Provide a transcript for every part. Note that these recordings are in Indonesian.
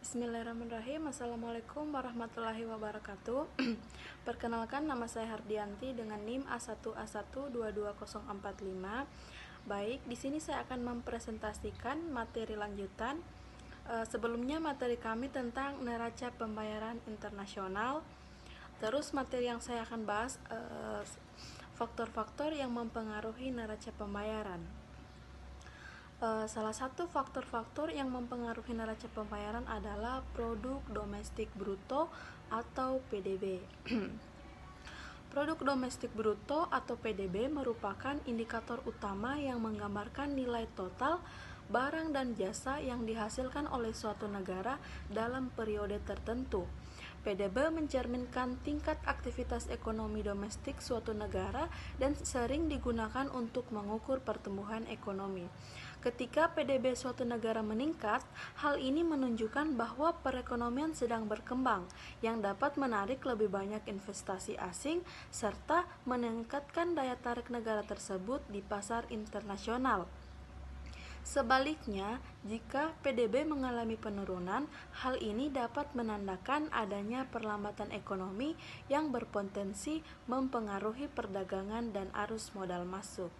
Bismillahirrahmanirrahim. Assalamualaikum warahmatullahi wabarakatuh. Perkenalkan, nama saya Hardianti dengan NIM A1A1222045. Baik, di sini saya akan mempresentasikan materi lanjutan. Sebelumnya materi kami tentang neraca pembayaran internasional. Terus materi yang saya akan bahas faktor-faktor yang mempengaruhi neraca pembayaran. Salah satu faktor-faktor yang mempengaruhi neraca pembayaran adalah produk domestik bruto atau PDB. Produk domestik bruto atau PDB merupakan indikator utama yang menggambarkan nilai total barang dan jasa yang dihasilkan oleh suatu negara dalam periode tertentu. PDB mencerminkan tingkat aktivitas ekonomi domestik suatu negara dan sering digunakan untuk mengukur pertumbuhan ekonomi. Ketika PDB suatu negara meningkat, hal ini menunjukkan bahwa perekonomian sedang berkembang, yang dapat menarik lebih banyak investasi asing serta meningkatkan daya tarik negara tersebut di pasar internasional. Sebaliknya, jika PDB mengalami penurunan, hal ini dapat menandakan adanya perlambatan ekonomi yang berpotensi mempengaruhi perdagangan dan arus modal masuk.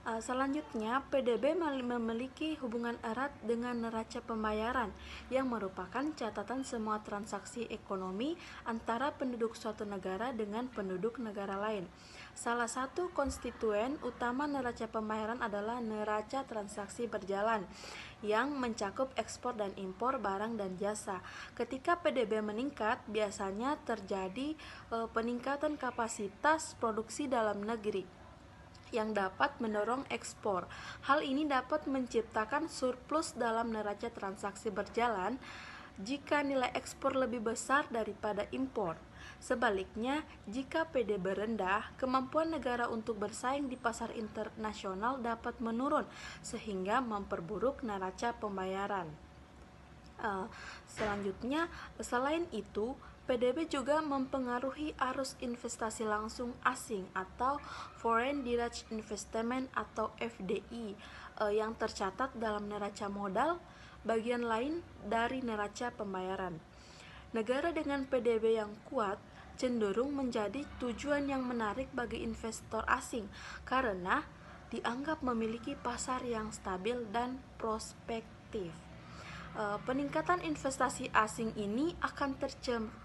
Selanjutnya, PDB memiliki hubungan erat dengan neraca pembayaran yang merupakan catatan semua transaksi ekonomi antara penduduk suatu negara dengan penduduk negara lain. Salah satu konstituen utama neraca pembayaran adalah neraca transaksi berjalan yang mencakup ekspor dan impor barang dan jasa. Ketika PDB meningkat, biasanya terjadi peningkatan kapasitas produksi dalam negeri yang dapat mendorong ekspor. Hal ini dapat menciptakan surplus dalam neraca transaksi berjalan jika nilai ekspor lebih besar daripada impor. Sebaliknya, jika PDB rendah, kemampuan negara untuk bersaing di pasar internasional dapat menurun sehingga memperburuk neraca pembayaran. Selanjutnya, selain itu, PDB juga mempengaruhi arus investasi langsung asing atau Foreign Direct Investment atau FDI yang tercatat dalam neraca modal, bagian lain dari neraca pembayaran. Negara dengan PDB yang kuat cenderung menjadi tujuan yang menarik bagi investor asing karena dianggap memiliki pasar yang stabil dan prospektif. Peningkatan investasi asing ini akan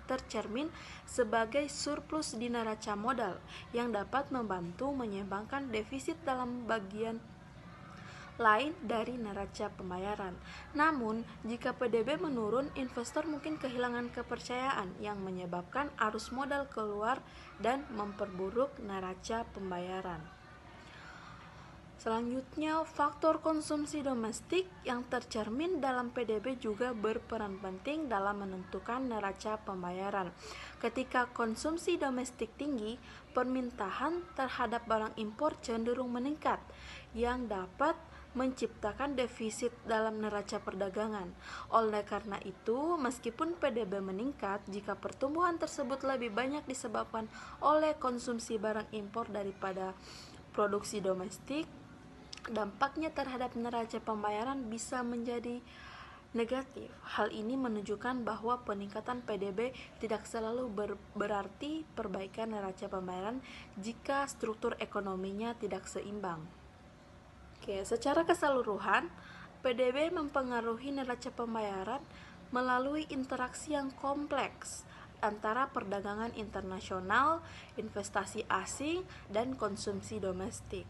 tercermin sebagai surplus di neraca modal yang dapat membantu menyeimbangkan defisit dalam bagian lain dari neraca pembayaran. Namun, jika PDB menurun, investor mungkin kehilangan kepercayaan yang menyebabkan arus modal keluar dan memperburuk neraca pembayaran. Selanjutnya, faktor konsumsi domestik yang tercermin dalam PDB juga berperan penting dalam menentukan neraca pembayaran. Ketika konsumsi domestik tinggi, permintaan terhadap barang impor cenderung meningkat, yang dapat menciptakan defisit dalam neraca perdagangan. Oleh karena itu, meskipun PDB meningkat, jika pertumbuhan tersebut lebih banyak disebabkan oleh konsumsi barang impor daripada produksi domestik, dampaknya terhadap neraca pembayaran bisa menjadi negatif. Hal ini menunjukkan bahwa peningkatan PDB tidak selalu berarti perbaikan neraca pembayaran jika struktur ekonominya tidak seimbang. Secara keseluruhan, PDB mempengaruhi neraca pembayaran melalui interaksi yang kompleks antara perdagangan internasional, investasi asing, dan konsumsi domestik.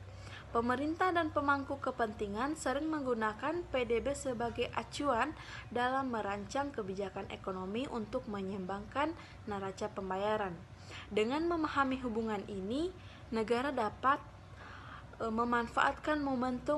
Pemerintah dan pemangku kepentingan sering menggunakan PDB sebagai acuan dalam merancang kebijakan ekonomi untuk menyeimbangkan neraca pembayaran. Dengan memahami hubungan ini, negara dapat memanfaatkan momentum